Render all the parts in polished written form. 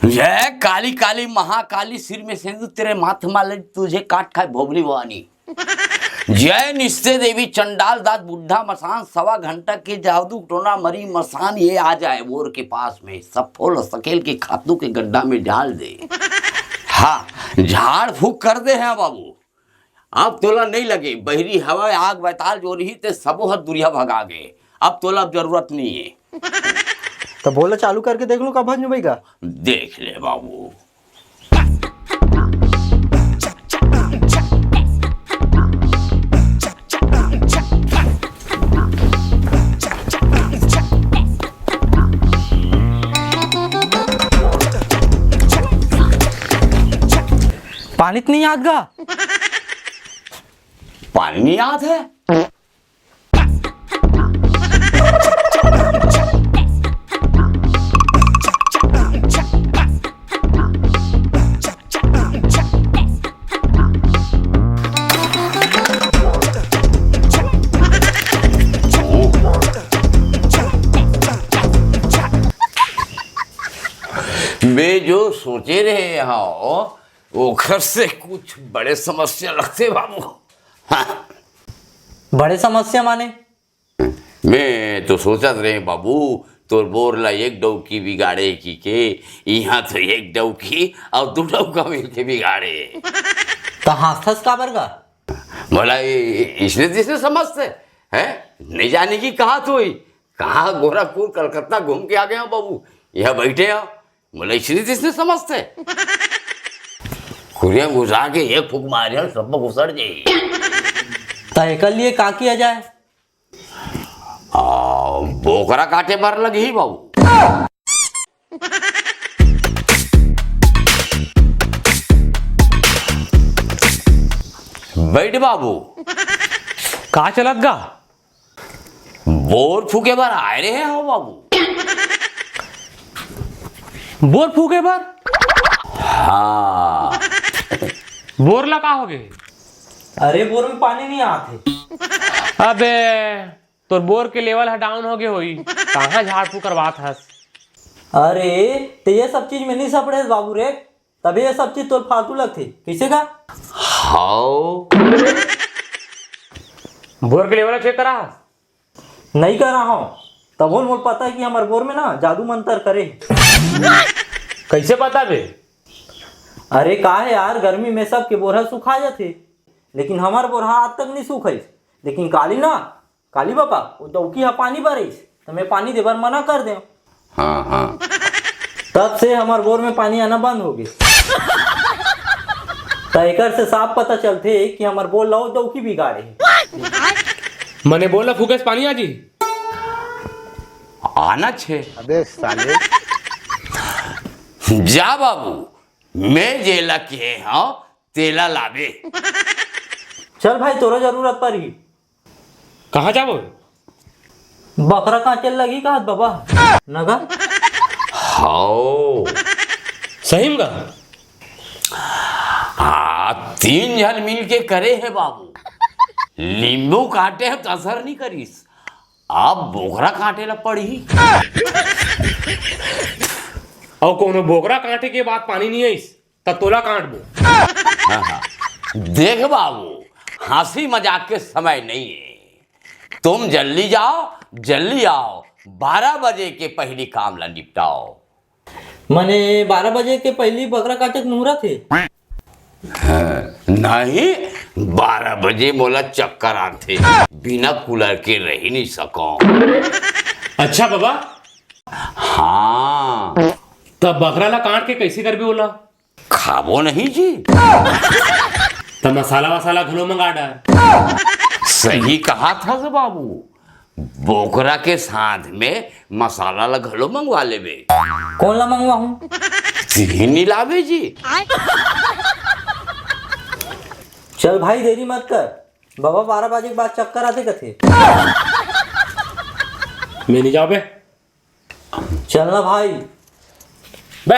जय काली काली महाकाली, सिर में सिंदूर तेरे माथे माले, तुझे काट खाए भोगली भवानी। जय निस्ते देवी, चंडाल दास बुढ़ा मसान, सवा घंटा के जादू टोना मरी मसान। ये आ जाए बोर के पास में, सब फोल सकेल के खातू के गड्ढा में डाल दे। हाँ, झाड़ फूक कर दे हैं बाबू। अब तोला नहीं लगे, बहरी हवा आग बैताल जो रही ते सबो हद दुरिया भगा गए। अब तोला अब जरूरत नहीं है। तो बोला चालू करके देख लो कब भंज भाई का। देख ले बाबू। पानी तो नहीं याद गा। पानी नहीं याद है। वे जो सोचे रहे यहाँ वो घर से कुछ बड़े समस्या लगते बाबू। हाँ। बड़े समस्या माने? मैं तो सोचत रहे बाबू, तोर बोरला एक डौकी बिगाड़े की के यहाँ तो एक डौकी और दो डौका मिल के बिगाड़े। तो हाथस का बरगा बोला इसने जिसने समझते हैं, नहीं जाने की कहा तो कहाँ गोरखपुर कलकत्ता घूम के आ गए हो बाबू, यहाँ बैठे हो। बोला इसने जिसने समझते खुरिया घुसा के एक फूक मारे सब घुसड़ जाए। तय कर लिए का किया जाए? बोकरा काटे पर लगी ही बाबू। बैठ बाबू। का चलत गा? बोर फूके बार आए रहे हो बाबू। बोर फूके बार? हाँ। बोर लगा हो गए? अरे बोर में पानी नहीं आते। अबे तो बोर के लेवल डाउन हो गए होई, कहाँ झाड़ फूक करवात हस? अरे तो ये सब चीज में नहीं सपड़े बाबू रे, तभी ये सब चीज तो फालतू लगती। किसे का? हाउ बोर के लेवल चेक करा? नहीं कर रहा हूँ, तब बोल पता है कि हमारे बोर में ना जादू मंतर करे। कैसे पता बे? अरे का है यार, गर्मी में सब के बोरहा सुखा जाते, लेकिन हमार बोरहा आज तक नहीं सूखे। लेकिन काली बापा वो दौकी पानी भरिस तो मैं पानी देवर मना कर दे। हाँ हाँ। तब से हमार बोर में पानी आना बंद हो गई। तयकर से साफ पता चलते कि हमार बोर लाओ दौकी बिगाड़े। मने बोला फूके से पानी आजी आना छे। अबे साले। जा बाबू, मैं जेला के हाँ तेला लावे। चल भाई, तोरा जरूरत पड़ी। कहाँ जाबो? बकरा काटे लगी का बाबा नगा। हाओ सही में गा? तीन जन मिल के करे है बाबू। नींबू काटे है तो असर नहीं करीस, आप बोकरा काटे ला पड़ी। और कोनो बोकरा काटे के बाद पानी नहीं आईस तब तोला काट दो। हाँ। देख बाबू, हंसी मजाक के समय नहीं है, तुम जल्दी जाओ जल्दी आओ, 12 बजे के पहली काम ला निपटाओ। मने 12 बजे के पहली बकरा काटे मुहूर्त थे। नहीं, 12 बजे मोला चक्कर आते, बिना कूलर के रह ही नहीं सको। अच्छा बाबा। हाँ। तब बकरा ला काट के कैसे कर भी बोला? खाबो नहीं जी। तब मसाला वसाला घलो मंगा डाल। सही कहा था से बाबू, बोकरा के साथ में मसाला ला घलो मंगवा लेबे। कौन ला मंगवाऊं? नहीं लावे जी। चल भाई देरी मत कर, बाबा 12 बजे के बाद चक्कर आते कथे। मैं नहीं जाओ बे। चलना भाई। बे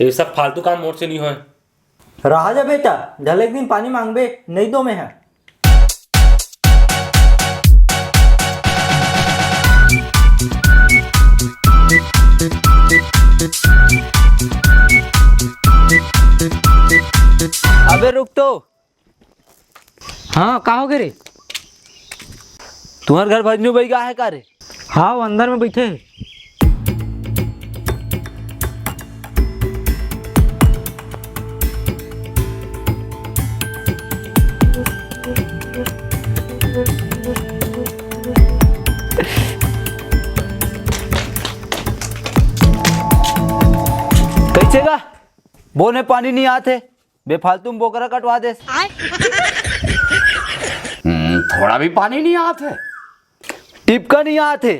ये सब फालतू काम मोड़ से नहीं हो। रहा जा बेटा, ढल एक दिन पानी मांगबे नहीं दो में है। हाँ का हो गए रे? तुम्हारे घर भजनू भाई का है का रे? हाँ वो अंदर में बैठे हैं। कैसे का बो ने पानी नहीं आते बेफालतू में बोकरा कटवा दे। थोड़ा भी पानी नहीं आता है। टिप का नहीं आते।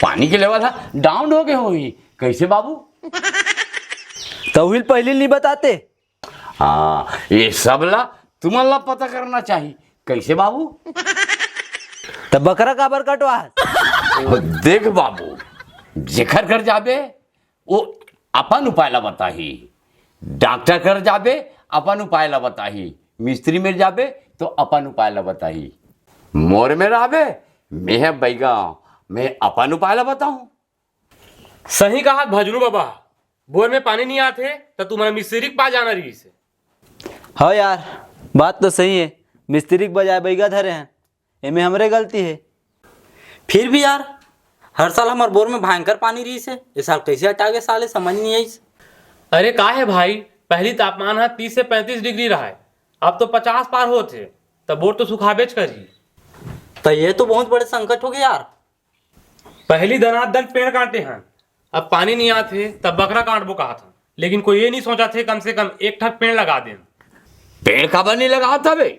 पानी के लेवल डाउन हो गए होगी। कैसे बाबू? तविल पहले नहीं बताते। हाँ, ये सब ला तुम्हारा पता करना चाहिए। कैसे बाबू? तब बकरा काबर कटवा? देख बाबू, जेखर घर जाबे वो अपन उपाय ला बताही, डॉक्टर घर जाबे अपन उपाय ला बताही, मिस्त्री में जाबे तो अपन उपाय ला बताही, मोर में रहबे मैं बैगा मैं अपन उपाय ला बताऊं। सही कहा भजनू बाबा, बोर में पानी नहीं आते तो तुम्हारा मिस्त्री के पास जाना रही से। हाँ यार बात तो सही है, मिस्त्री के बजाय बैगा धरे हैं, एमे हमरे गलती है। फिर भी यार हर साल हमारे बोर में भयंकर पानी रही से, इस साल कैसे हटा गए साले, समझ नहीं आई। अरे का है भाई, पहली तापमान है 30 से 35 डिग्री रहा है, अब तो 50 पार होते, तब बोर तो सुखाबेच करी। तो ये तो बहुत बड़े संकट हो गए यार। पहली दनादन पेड़ काटे हैं, अब पानी नहीं आते तब बकरा काटबो कहा था, लेकिन कोई ये नहीं सोचा थे कम से कम एक ठक पेड़ लगा दें। पेड़ का नहीं लगा था बे।